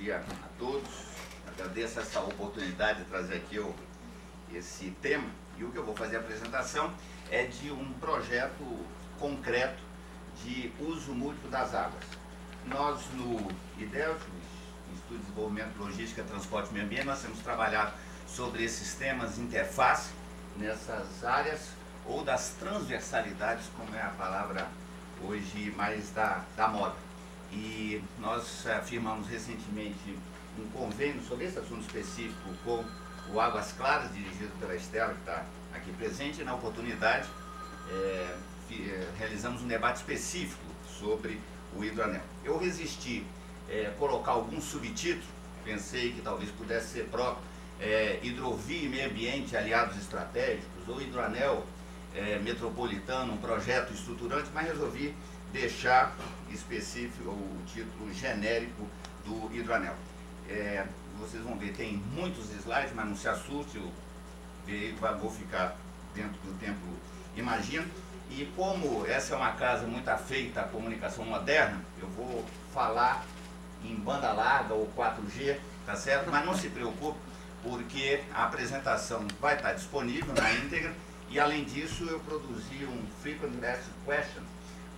dia a todos. Agradeço essa oportunidade de trazer aqui esse tema. E o que eu vou fazer a apresentação é de um projeto concreto de uso múltiplo das águas. Nós, no IDELT, Instituto de Desenvolvimento, Logística, Transporte e Meio Ambiente, nós temos trabalhado sobre esses temas interface nessas áreas, ou das transversalidades, como é a palavra hoje mais da moda. E nós firmamos recentemente um convênio sobre esse assunto específico com o Águas Claras, dirigido pela Estela, que está aqui presente, e na oportunidade realizamos um debate específico sobre o hidroanel. Eu resisti colocar algum subtítulo, pensei que talvez pudesse ser próprio, hidrovia e meio ambiente, aliados estratégicos, ou hidroanel metropolitano, um projeto estruturante, mas resolvi deixar específico o título genérico do hidroanel. Vocês vão ver, tem muitos slides, mas não se assuste, vou ficar dentro do tempo, imagino. E como essa é uma casa muito afeita à comunicação moderna, eu vou falar em banda larga ou 4G, tá certo? Mas não se preocupe, porque a apresentação vai estar disponível na íntegra, e além disso eu produzi um Frequent Asked Question,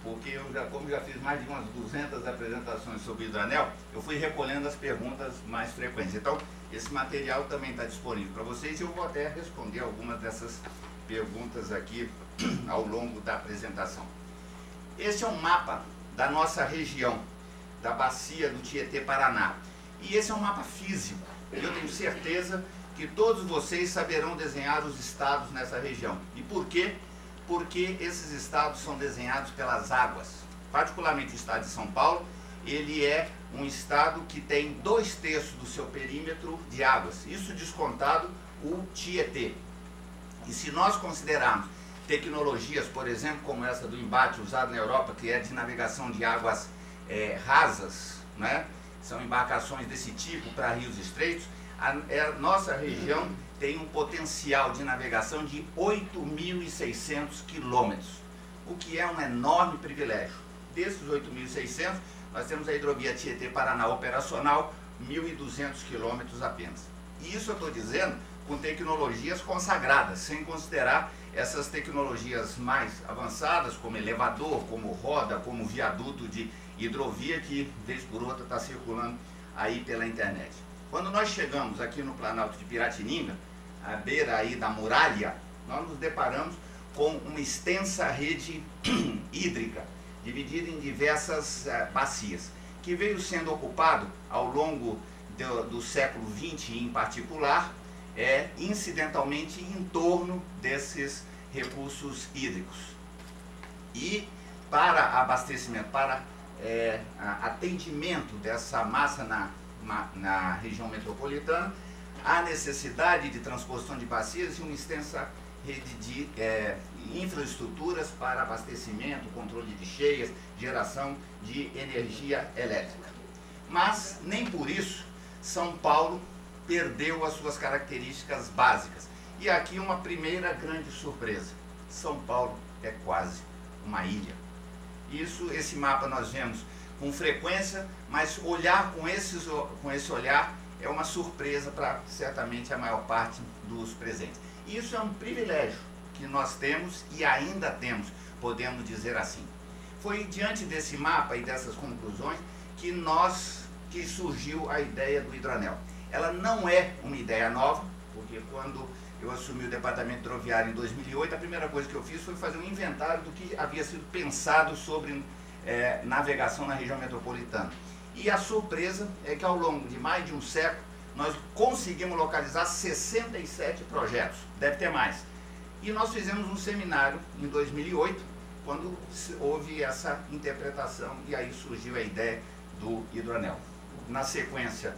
porque como já fiz mais de umas 200 apresentações sobre hidroanel, eu fui recolhendo as perguntas mais frequentes. Então, esse material também está disponível para vocês, e eu vou até responder algumas dessas perguntas aqui ao longo da apresentação. Esse é um mapa da nossa região, da bacia do Tietê-Paraná. E esse é um mapa físico. Eu tenho certeza que todos vocês saberão desenhar os estados nessa região. E por quê? Porque esses estados são desenhados pelas águas. Particularmente o estado de São Paulo, ele é um estado que tem 2/3 do seu perímetro de águas. Isso descontado o Tietê. E se nós considerarmos tecnologias, por exemplo, como essa do embate usado na Europa, que é de navegação de águas rasas, né? São embarcações desse tipo para rios estreitos, a nossa região tem um potencial de navegação de 8.600 quilômetros, o que é um enorme privilégio. Desses 8.600, nós temos a hidrovia Tietê-Paraná operacional, 1.200 quilômetros apenas. E isso eu estou dizendo com tecnologias consagradas, sem considerar essas tecnologias mais avançadas, como elevador, como roda, como viaduto de hidrovia, que vez por outra está circulando aí pela internet. Quando nós chegamos aqui no Planalto de Piratininga, à beira aí da muralha, nós nos deparamos com uma extensa rede hídrica, dividida em diversas bacias, que veio sendo ocupado ao longo do século XX em particular, incidentalmente em torno desses recursos hídricos. E para abastecimento, para atendimento dessa massa na região metropolitana, há necessidade de transposição de bacias e uma extensa rede de infraestruturas para abastecimento, controle de cheias, geração de energia elétrica. Mas nem por isso São Paulo perdeu as suas características básicas. E aqui uma primeira grande surpresa: São Paulo é quase uma ilha. Esse mapa nós vemos com frequência, mas olhar com esse olhar é uma surpresa para certamente a maior parte dos presentes. Isso é um privilégio que nós temos e ainda temos, podemos dizer assim. Foi diante desse mapa e dessas conclusões que surgiu a ideia do hidroanel. Ela não é uma ideia nova, porque quando eu assumi o departamento hidroviário em 2008, a primeira coisa que eu fiz foi fazer um inventário do que havia sido pensado sobre navegação na região metropolitana. E a surpresa é que ao longo de mais de um século, nós conseguimos localizar 67 projetos, deve ter mais. E nós fizemos um seminário em 2008, quando houve essa interpretação, e aí surgiu a ideia do hidroanel. Na sequência,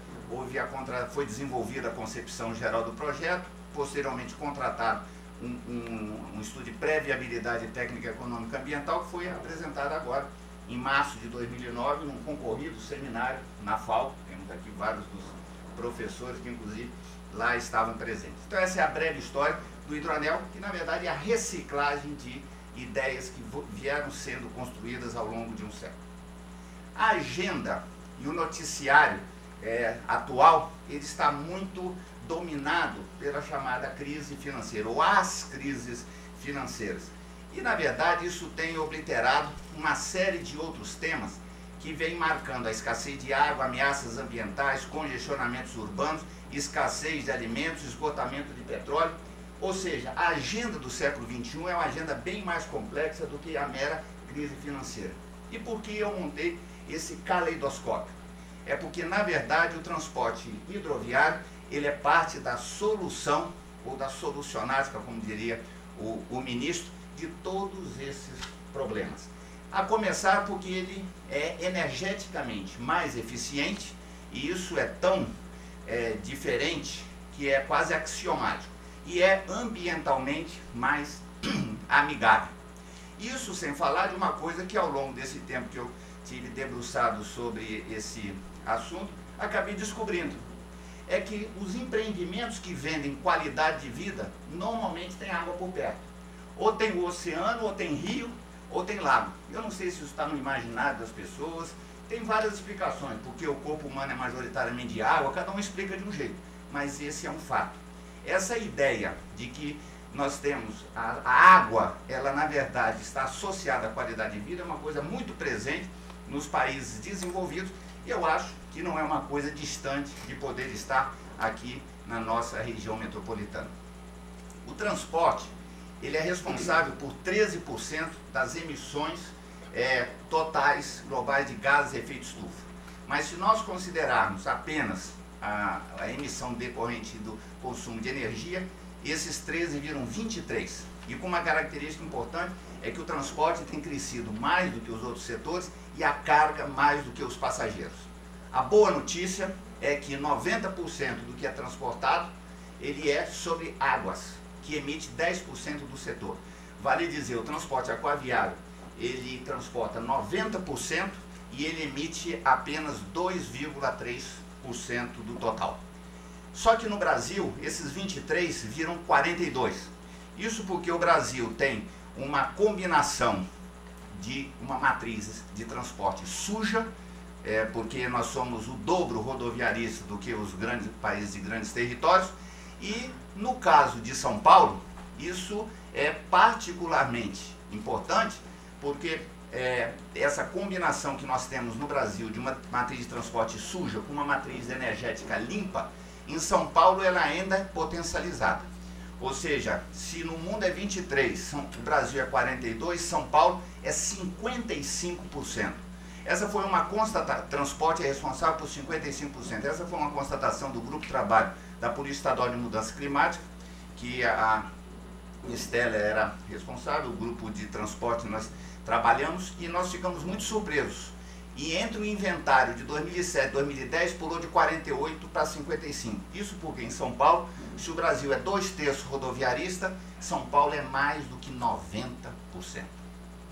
foi desenvolvida a concepção geral do projeto, posteriormente contratado um estudo de pré-viabilidade técnica, econômica e ambiental, que foi apresentado agora, em março de 2009, num concorrido seminário na FAO. Temos aqui vários dos professores que, inclusive, lá estavam presentes. Então, essa é a breve história do hidroanel, que, na verdade, é a reciclagem de ideias que vieram sendo construídas ao longo de um século. A agenda e o noticiário atual, ele está muito dominado pela chamada crise financeira, ou as crises financeiras. E, na verdade, isso tem obliterado uma série de outros temas que vem marcando a escassez de água, ameaças ambientais, congestionamentos urbanos, escassez de alimentos, esgotamento de petróleo. Ou seja, a agenda do século XXI é uma agenda bem mais complexa do que a mera crise financeira. E por que eu montei esse caleidoscópio? É porque, na verdade, o transporte hidroviário ele é parte da solução, ou da solucionática, como diria o ministro, de todos esses problemas. A começar porque ele é energeticamente mais eficiente, e isso é tão diferente que é quase axiomático, e é ambientalmente mais amigável. Isso sem falar de uma coisa que ao longo desse tempo que eu tive debruçado sobre esse assunto, acabei descobrindo. É que os empreendimentos que vendem qualidade de vida, normalmente tem água por perto. Ou tem o oceano, ou tem rio, ou tem lago. Eu não sei se isso está no imaginário das pessoas, tem várias explicações, porque o corpo humano é majoritariamente de água, cada um explica de um jeito, mas esse é um fato. Essa ideia de que nós temos a água, ela na verdade está associada à qualidade de vida, é uma coisa muito presente nos países desenvolvidos, e eu acho que não é uma coisa distante de poder estar aqui na nossa região metropolitana. O transporte, ele é responsável por 13% das emissões totais globais de gases de efeito estufa. Mas se nós considerarmos apenas a emissão decorrente do consumo de energia, esses 13 viram 23. E com uma característica importante é que o transporte tem crescido mais do que os outros setores e a carga mais do que os passageiros. A boa notícia é que 90% do que é transportado, ele é sobre águas, que emite 10% do setor. Vale dizer, o transporte aquaviário, ele transporta 90% e ele emite apenas 2,3% do total. Só que no Brasil, esses 23 viram 42. Isso porque o Brasil tem uma combinação de uma matriz de transporte suja, porque nós somos o dobro rodoviarista do que os grandes países de grandes territórios, e no caso de São Paulo, isso é particularmente importante, porque essa combinação que nós temos no Brasil de uma matriz de transporte suja com uma matriz energética limpa, em São Paulo ela ainda é potencializada. Ou seja, se no mundo é 23, o Brasil é 42, São Paulo é 55%. Essa foi uma constatação, transporte é responsável por 55%. Essa foi uma constatação do Grupo de Trabalho da Polícia Estadual de Mudança Climática, que a Estela era responsável, o grupo de transporte nós trabalhamos, e nós ficamos muito surpresos. E entre o inventário de 2007 e 2010 pulou de 48 para 55. Isso porque em São Paulo, se o Brasil é 2/3 rodoviarista, São Paulo é mais do que 90%.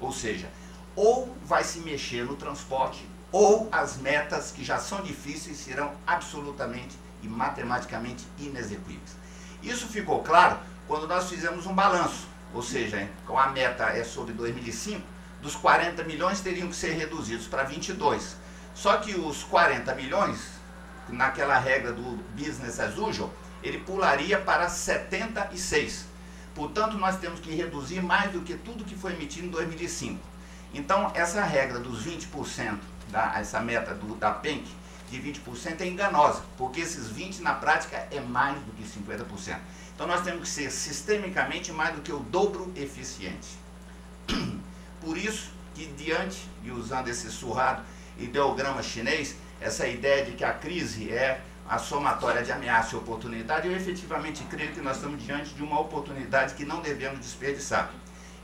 Ou seja, ou vai se mexer no transporte, ou as metas que já são difíceis serão absolutamente e matematicamente inexequíveis. Isso ficou claro quando nós fizemos um balanço, ou seja, com a meta é sobre 2005, dos 40 milhões teriam que ser reduzidos para 22. Só que os 40 milhões, naquela regra do business as usual, ele pularia para 76. Portanto, nós temos que reduzir mais do que tudo que foi emitido em 2005. Então, essa regra dos 20%, essa meta da PENC, de 20% é enganosa, porque esses 20% na prática é mais do que 50%. Então nós temos que ser sistemicamente mais do que o dobro eficiente. Por isso que diante, e usando esse surrado ideograma chinês, essa ideia de que a crise é a somatória de ameaça e oportunidade, eu efetivamente creio que nós estamos diante de uma oportunidade que não devemos desperdiçar.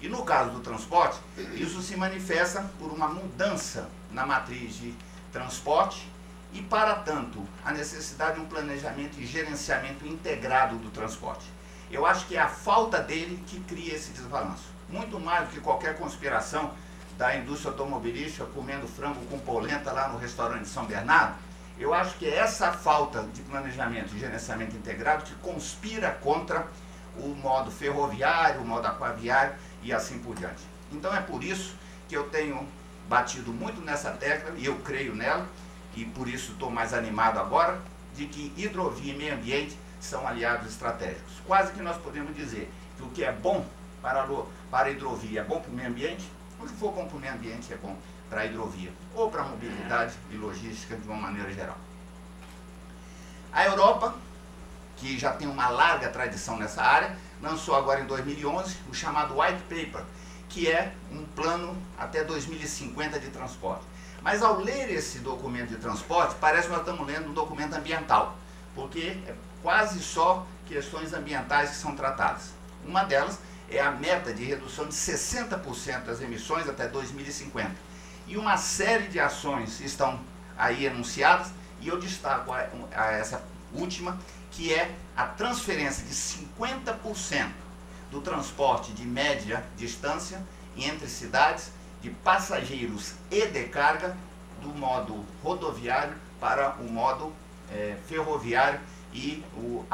E no caso do transporte, isso se manifesta por uma mudança na matriz de transporte, e, para tanto, a necessidade de um planejamento e gerenciamento integrado do transporte. Eu acho que é a falta dele que cria esse desbalanço. Muito mais do que qualquer conspiração da indústria automobilística comendo frango com polenta lá no restaurante de São Bernardo, eu acho que é essa falta de planejamento e gerenciamento integrado que conspira contra o modo ferroviário, o modo aquaviário e assim por diante. Então é por isso que eu tenho batido muito nessa tecla, e eu creio nela, e por isso estou mais animado agora, de que hidrovia e meio ambiente são aliados estratégicos. Quase que nós podemos dizer que o que é bom para a hidrovia é bom para o meio ambiente, o que for bom para o meio ambiente é bom para a hidrovia, ou para a mobilidade e logística de uma maneira geral. A Europa, que já tem uma larga tradição nessa área, lançou agora em 2011 o chamado White Paper, que é um plano até 2050 de transporte. Mas ao ler esse documento de transporte, parece que nós estamos lendo um documento ambiental, porque é quase só questões ambientais que são tratadas. Uma delas é a meta de redução de 60% das emissões até 2050. E uma série de ações estão aí enunciadas, e eu destaco essa última, que é a transferência de 50% do transporte de média distância entre cidades, de passageiros e de carga, do modo rodoviário para o modo ferroviário e o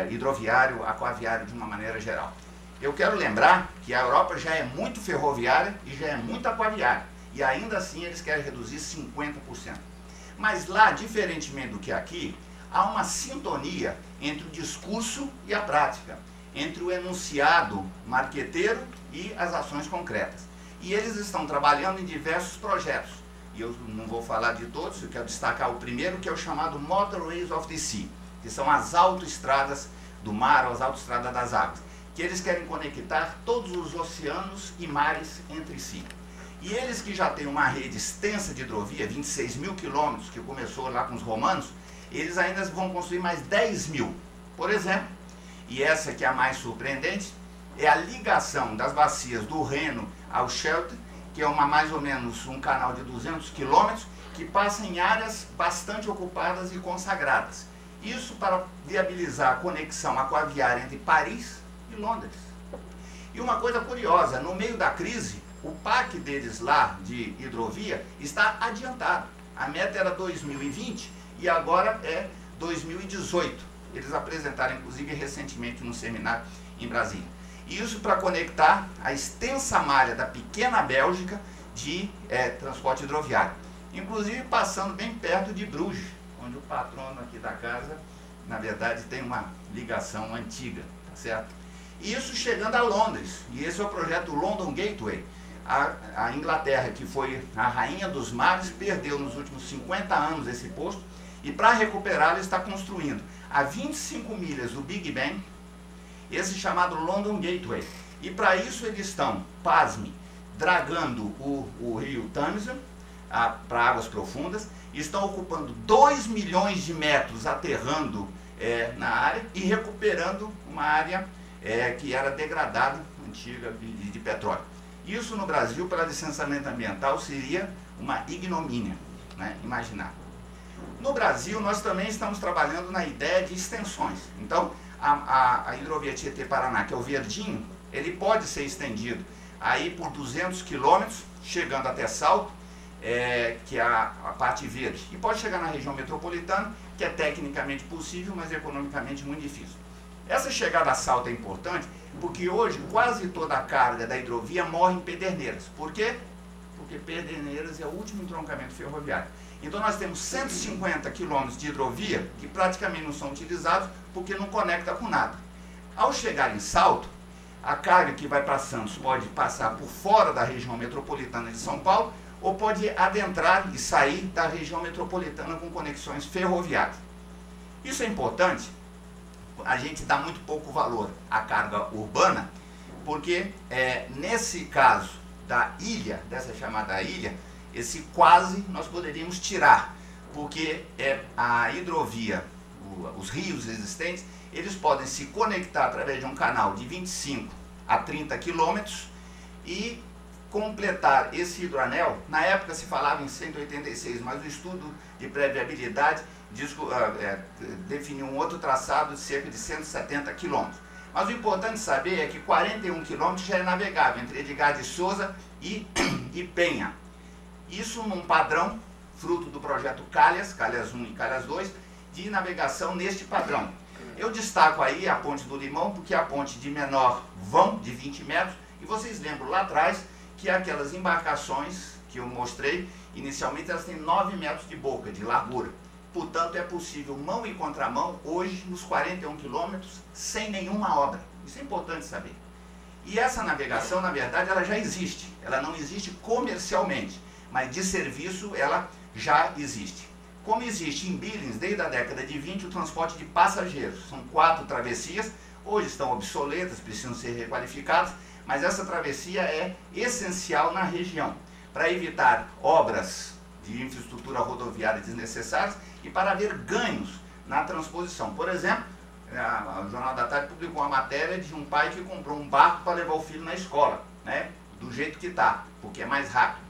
hidroviário, aquaviário de uma maneira geral. Eu quero lembrar que a Europa já é muito ferroviária e já é muito aquaviária, e ainda assim eles querem reduzir 50%. Mas lá, diferentemente do que aqui, há uma sintonia entre o discurso e a prática, entre o enunciado marqueteiro e as ações concretas. E eles estão trabalhando em diversos projetos. E eu não vou falar de todos, eu quero destacar o primeiro, que é o chamado Motorways of the Sea, que são as autoestradas do mar, as autoestradas das águas, que eles querem conectar todos os oceanos e mares entre si. E eles que já têm uma rede extensa de hidrovia, 26 mil quilômetros, que começou lá com os romanos, eles ainda vão construir mais 10 mil. Por exemplo, e essa que é a mais surpreendente, é a ligação das bacias do Reno ao Scheldt, que é mais ou menos um canal de 200 quilômetros, que passa em áreas bastante ocupadas e consagradas. Isso para viabilizar a conexão aquaviária entre Paris e Londres. E uma coisa curiosa, no meio da crise, o PAC deles lá de hidrovia está adiantado. A meta era 2020 e agora é 2018. Eles apresentaram, inclusive, recentemente num seminário em Brasília. Isso para conectar a extensa malha da pequena Bélgica de transporte hidroviário. Inclusive passando bem perto de Bruges, onde o patrono aqui da casa, na verdade, tem uma ligação antiga, tá certo? E isso chegando a Londres, e esse é o projeto London Gateway. A Inglaterra, que foi a rainha dos mares, perdeu nos últimos 50 anos esse posto, e para recuperá-lo está construindo a 25 milhas do Big Ben, esse chamado London Gateway. E para isso eles estão, pasme, dragando o rio Tâmisa para águas profundas, estão ocupando 2 milhões de metros aterrando na área e recuperando uma área que era degradada, antiga, de petróleo. Isso no Brasil, para licenciamento ambiental, seria uma ignomínia, né? Imaginar. No Brasil, nós também estamos trabalhando na ideia de extensões. Então, a hidrovia Tietê-Paraná, que é o verdinho, ele pode ser estendido aí por 200 quilômetros, chegando até Salto, que é a parte verde. E pode chegar na região metropolitana, que é tecnicamente possível, mas economicamente muito difícil. Essa chegada a Salto é importante, porque hoje quase toda a carga da hidrovia morre em Pederneiras. Por quê? Porque Pederneiras é o último entroncamento ferroviário. Então nós temos 150 quilômetros de hidrovia que praticamente não são utilizados porque não conecta com nada. Ao chegar em Salto, a carga que vai para Santos pode passar por fora da região metropolitana de São Paulo ou pode adentrar e sair da região metropolitana com conexões ferroviárias. Isso é importante. A gente dá muito pouco valor à carga urbana, porque nesse caso da ilha, dessa chamada ilha, esse quase nós poderíamos tirar, porque a hidrovia, os rios existentes, eles podem se conectar através de um canal de 25 a 30 quilômetros e completar esse hidroanel. Na época se falava em 186, mas o estudo de pré-viabilidade definiu um outro traçado de cerca de 170 quilômetros. Mas o importante saber é que 41 quilômetros já é navegável entre Edgar de Souza e Penha. Isso num padrão, fruto do projeto Calhas 1 e Calhas 2, de navegação neste padrão. Eu destaco aí a ponte do Limão, porque é a ponte de menor vão, de 20 metros, e vocês lembram lá atrás que aquelas embarcações que eu mostrei, inicialmente elas têm 9 metros de boca, de largura. Portanto, é possível mão e contramão, hoje, nos 41 quilômetros, sem nenhuma obra. Isso é importante saber. E essa navegação, na verdade, ela já existe. Ela não existe comercialmente, mas de serviço ela já existe. Como existe em Billings, desde a década de 20, o transporte de passageiros. São 4 travessias, hoje estão obsoletas, precisam ser requalificadas, mas essa travessia é essencial na região, para evitar obras de infraestrutura rodoviária desnecessárias e para haver ganhos na transposição. Por exemplo, o Jornal da Tarde publicou uma matéria de um pai que comprou um barco para levar o filho na escola, né, do jeito que está, porque é mais rápido.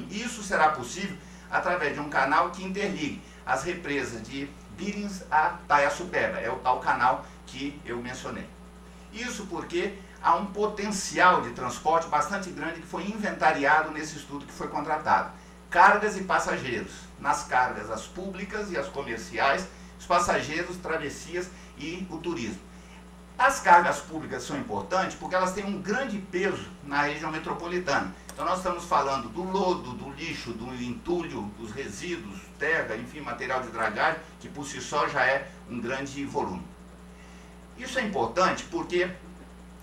Isso será possível através de um canal que interligue as represas de Billings a Taiaçupeba, é o tal canal que eu mencionei. Isso porque há um potencial de transporte bastante grande que foi inventariado nesse estudo que foi contratado. Cargas e passageiros. Nas cargas, as públicas e as comerciais, os passageiros, travessias e o turismo. As cargas públicas são importantes porque elas têm um grande peso na região metropolitana. Então nós estamos falando do lodo, do lixo, do entulho, dos resíduos, terra, enfim, material de dragagem, que por si só já é um grande volume. Isso é importante porque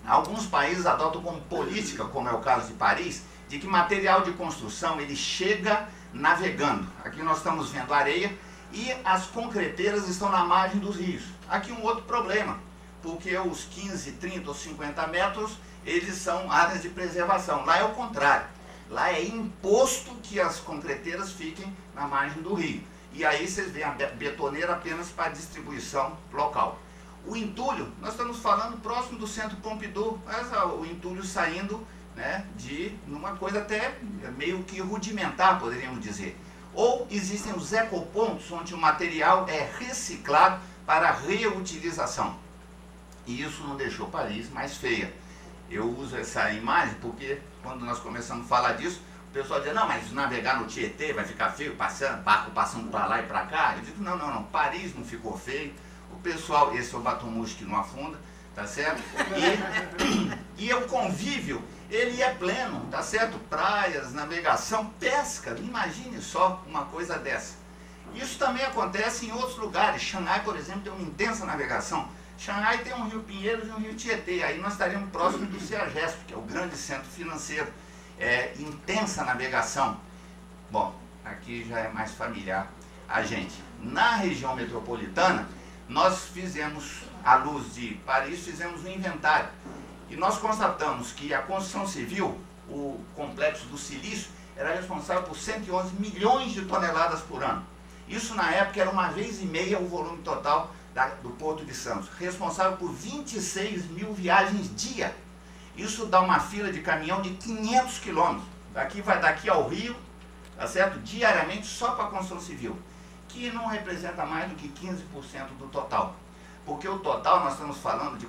alguns países adotam como política, como é o caso de Paris, de que material de construção ele chega navegando. Aqui nós estamos vendo areia e as concreteiras estão na margem dos rios. Aqui um outro problema, porque os 15, 30 ou 50 metros, eles são áreas de preservação. Lá é o contrário. Lá é imposto que as concreteiras fiquem na margem do rio. E aí vocês veem a betoneira apenas para distribuição local. O entulho, nós estamos falando próximo do Centro Pompidou, mas o entulho saindo, né, de uma coisa até meio que rudimentar, poderíamos dizer. Ou existem os ecopontos, onde o material é reciclado para reutilização. E isso não deixou Paris mais feia. Eu uso essa imagem porque quando nós começamos a falar disso, o pessoal diz, não, mas navegar no Tietê vai ficar feio, barco passando para lá e para cá. Eu digo, não, Paris não ficou feio. O pessoal, esse é o Batomuxo que não afunda, tá certo? E o convívio, ele é pleno, tá certo? Praias, navegação, pesca, imagine só uma coisa dessa. Isso também acontece em outros lugares. Xangai, por exemplo, tem uma intensa navegação. Xangai tem um rio Pinheiros e um rio Tietê, aí nós estaríamos próximos do CEAGESP, que é o grande centro financeiro. É intensa navegação. Bom, aqui já é mais familiar a gente. Na região metropolitana, nós fizemos, à luz de Paris, fizemos um inventário. E nós constatamos que a construção civil, o complexo do silício, era responsável por 111 milhões de toneladas por ano. Isso na época era 1,5 vezes o volume total do Porto de Santos, responsável por 26 mil viagens dia. Isso dá uma fila de caminhão de 500 quilômetros. Daqui ao Rio, tá certo? Diariamente só para a construção civil, que não representa mais do que 15% do total. Porque o total nós estamos falando de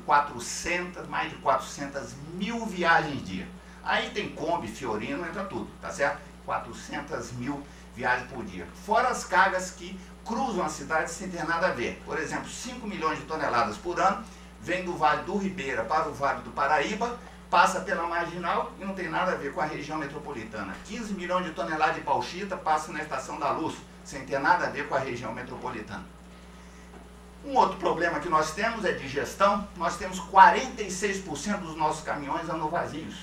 mais de 400 mil viagens dia. Aí tem Kombi, Fiorino, entra tudo, tá certo? 400 mil viagens por dia. Fora as cargas que cruzam a cidade sem ter nada a ver. Por exemplo, 5 milhões de toneladas por ano, vem do Vale do Ribeira para o Vale do Paraíba, passa pela Marginal e não tem nada a ver com a região metropolitana. 15 milhões de toneladas de bauxita passa na Estação da Luz, sem ter nada a ver com a região metropolitana. Um outro problema que nós temos é de gestão. Nós temos 46% dos nossos caminhões andam vazios.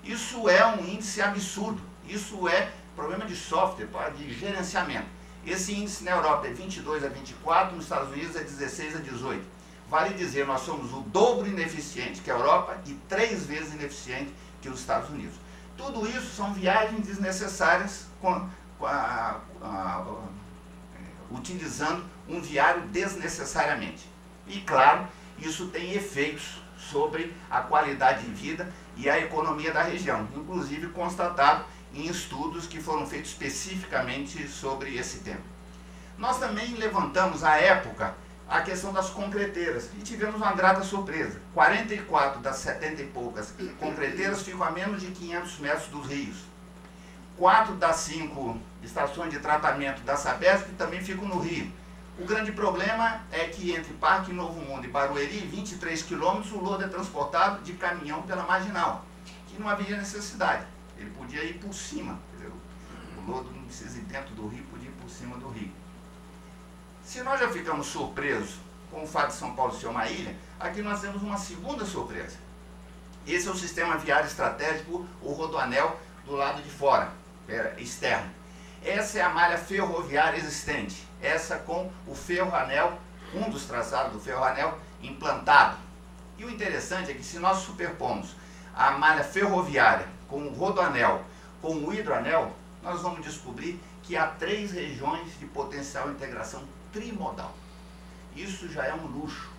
Isso é um índice absurdo. Isso é problema de software, de gerenciamento. Esse índice na Europa é 22 a 24, nos Estados Unidos é 16 a 18. Vale dizer, nós somos o dobro ineficiente que a Europa e 3 vezes ineficiente que os Estados Unidos. Tudo isso são viagens desnecessárias utilizando um viário desnecessariamente. E claro, isso tem efeitos sobre a qualidade de vida e a economia da região, inclusive constatado em estudos que foram feitos especificamente sobre esse tema. Nós também levantamos à época a questão das concreteiras e tivemos uma grata surpresa. 44 das 70 e poucas concreteiras ficam a menos de 500 metros dos rios. 4 das 5 estações de tratamento da Sabesp também ficam no rio. O grande problema é que entre Parque Novo Mundo e Barueri, 23 quilômetros, o lodo é transportado de caminhão pela Marginal, que não havia necessidade. Ele podia ir por cima, quer dizer, o lodo não precisa ir dentro do rio, podia ir por cima do rio. Se nós já ficamos surpresos com o fato de São Paulo ser uma ilha, aqui nós temos uma segunda surpresa. Esse é o sistema viário estratégico, o rodoanel do lado de fora, externo. Essa é a malha ferroviária existente, essa com o ferroanel, um dos traçados do ferroanel implantado. E o interessante é que se nós superpomos a malha ferroviária com o rodoanel, com o hidroanel, nós vamos descobrir que há 3 regiões de potencial integração trimodal. Isso já é um luxo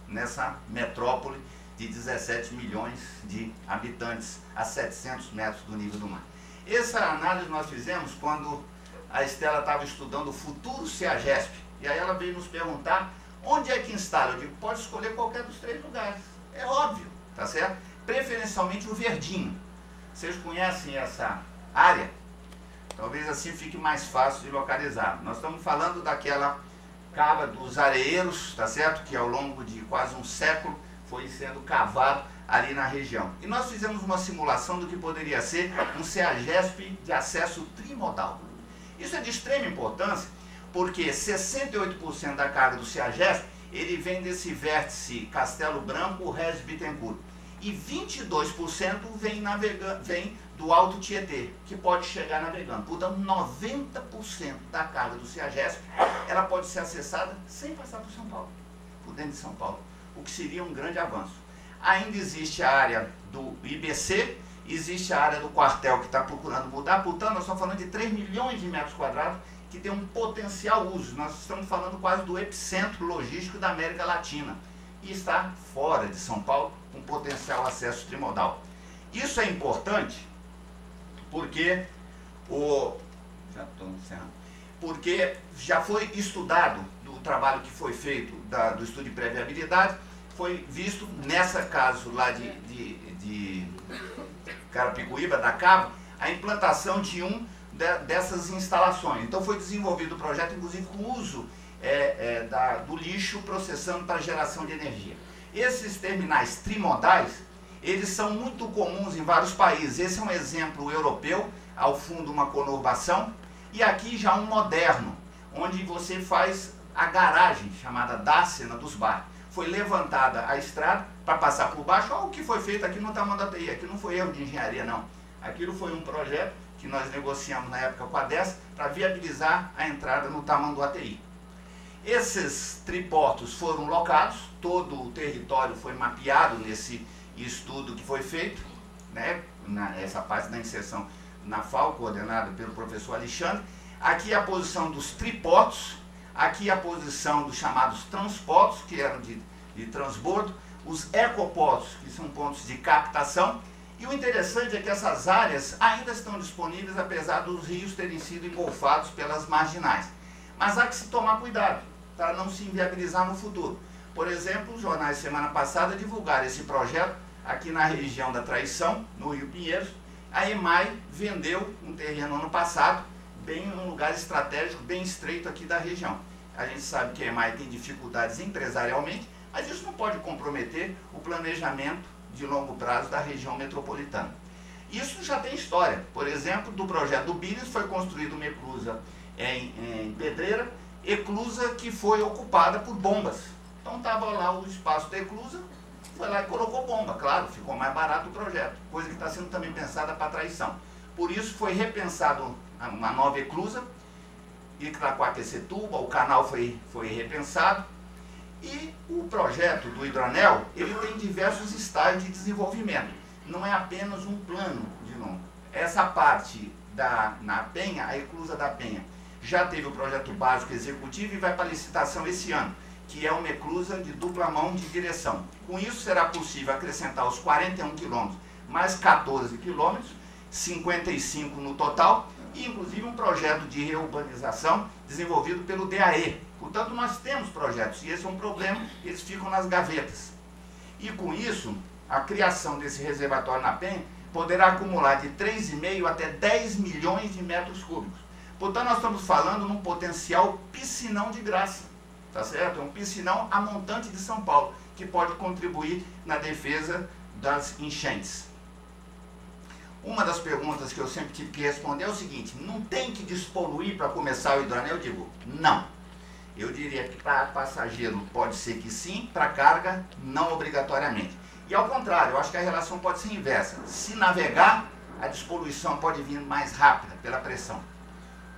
nessa metrópole de 17 milhões de habitantes a 700 metros do nível do mar. Essa análise nós fizemos quando a Estela estava estudando o futuro CEAGESP, e aí ela veio nos perguntar onde é que instala. Eu digo, pode escolher qualquer dos 3 lugares, é óbvio, tá certo? Preferencialmente o verdinho. Vocês conhecem essa área? Talvez assim fique mais fácil de localizar. Nós estamos falando daquela cava dos Areeiros, tá certo? Que ao longo de quase um século foi sendo cavado ali na região. E nós fizemos uma simulação do que poderia ser um CEAGESP de acesso trimodal. Isso é de extrema importância, porque 68% da carga do CEAGESP, ele vem desse vértice Castelo Branco, Regis Bittencourt. E 22% vem do Alto Tietê, que pode chegar navegando. Portanto, 90% da carga do CEAGESP, ela pode ser acessada sem passar por São Paulo, por dentro de São Paulo, o que seria um grande avanço. Ainda existe a área do IBC, existe a área do quartel que está procurando mudar, portanto, nós estamos falando de 3 milhões de metros quadrados que tem um potencial uso. Nós estamos falando quase do epicentro logístico da América Latina e está fora de São Paulo, com potencial acesso trimodal. Isso é importante porque porque já foi estudado do trabalho que foi feito do estudo de pré-viabilidade, foi visto nessa caso lá de Carapicuíba, da Cava, a implantação de dessas instalações. Então foi desenvolvido o projeto, inclusive com o uso do lixo processando para geração de energia. Esses terminais trimodais, eles são muito comuns em vários países. Esse é um exemplo europeu, ao fundo uma conurbação, e aqui já um moderno, onde você faz a garagem, chamada Dácena dos barcos. Foi levantada a estrada para passar por baixo. Olha o que foi feito aqui no Tamanduateí. Aqui não foi erro de engenharia, não. Aquilo foi um projeto que nós negociamos na época com a DES para viabilizar a entrada no Tamanduateí. Esses triportos foram locados, todo o território foi mapeado nesse estudo que foi feito, né, essa parte da inserção na FAO, coordenada pelo professor Alexandre. Aqui a posição dos triportos, aqui a posição dos chamados transportos, que eram de transbordo, os ecoportos, que são pontos de captação. E o interessante é que essas áreas ainda estão disponíveis, apesar dos rios terem sido engolfados pelas marginais. Mas há que se tomar cuidado para não se inviabilizar no futuro. Por exemplo, os jornais semana passada divulgaram esse projeto aqui na região da Traição, no Rio Pinheiros. A EMAI vendeu um terreno ano passado, bem num lugar estratégico, bem estreito aqui da região. A gente sabe que a EMAI tem dificuldades empresarialmente, mas isso não pode comprometer o planejamento de longo prazo da região metropolitana. Isso já tem história. Por exemplo, do projeto do Bires foi construída uma eclusa em Pedreira, eclusa que foi ocupada por bombas. Então estava lá o espaço da eclusa, foi lá e colocou bomba. Claro, ficou mais barato o projeto, coisa que está sendo também pensada para Traição. Por isso foi repensado uma nova eclusa, Itaquaquecetuba, o canal foi repensado. E o projeto do hidroanel, ele tem diversos estágios de desenvolvimento. Não é apenas um plano de longo. Essa parte na Penha, a eclusa da Penha, já teve o projeto básico executivo e vai para licitação esse ano, que é uma eclusa de dupla mão de direção. Com isso será possível acrescentar os 41 quilômetros mais 14 quilômetros, 55 no total, e inclusive um projeto de reurbanização desenvolvido pelo DAE. Portanto, nós temos projetos, e esse é um problema, eles ficam nas gavetas. E com isso, a criação desse reservatório na Penha poderá acumular de 3,5 até 10 milhões de metros cúbicos. Portanto, nós estamos falando num potencial piscinão de graça, tá certo? É um piscinão a montante de São Paulo, que pode contribuir na defesa das enchentes. Uma das perguntas que eu sempre tive que responder é o seguinte: não tem que despoluir para começar o hidroanel? Eu digo, não. Eu diria que para passageiro pode ser que sim, para carga não obrigatoriamente. E ao contrário, eu acho que a relação pode ser inversa. Se navegar, a despoluição pode vir mais rápida pela pressão.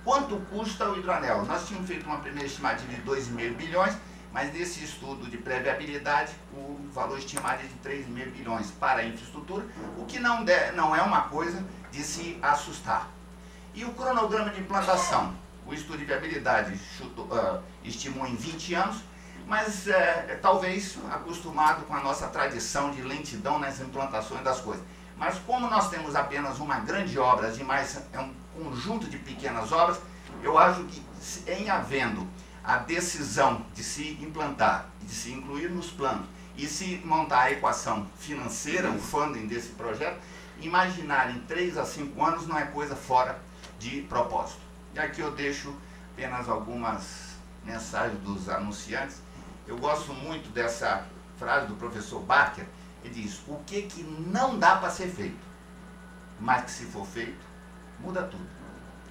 Quanto custa o hidroanel? Nós tínhamos feito uma primeira estimativa de 2,5 bilhões, mas nesse estudo de pré-viabilidade, o valor estimado é de 3,5 bilhões para a infraestrutura, o que não é uma coisa de se assustar. E o cronograma de implantação? O estudo de viabilidade estimou em 20 anos, mas talvez acostumado com a nossa tradição de lentidão nas implantações das coisas. Mas como nós temos apenas uma grande obra, demais é um conjunto de pequenas obras, eu acho que em havendo a decisão de se implantar, de se incluir nos planos e se montar a equação financeira, o funding desse projeto, imaginar em 3 a 5 anos não é coisa fora de propósito. E aqui eu deixo apenas algumas mensagens dos anunciantes. Eu gosto muito dessa frase do professor Barker. Ele diz: o que não dá para ser feito, mas que se for feito, muda tudo.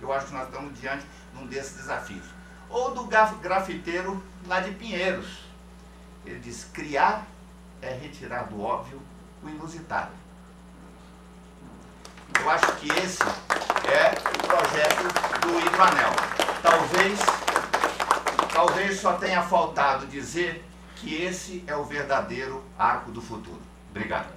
Eu acho que nós estamos diante de um desses desafios. Ou do grafiteiro lá de Pinheiros. Ele diz: criar é retirar do óbvio o inusitado. Eu acho que esse é o projeto do hidroanel. Talvez só tenha faltado dizer que esse é o verdadeiro arco do futuro. Obrigado.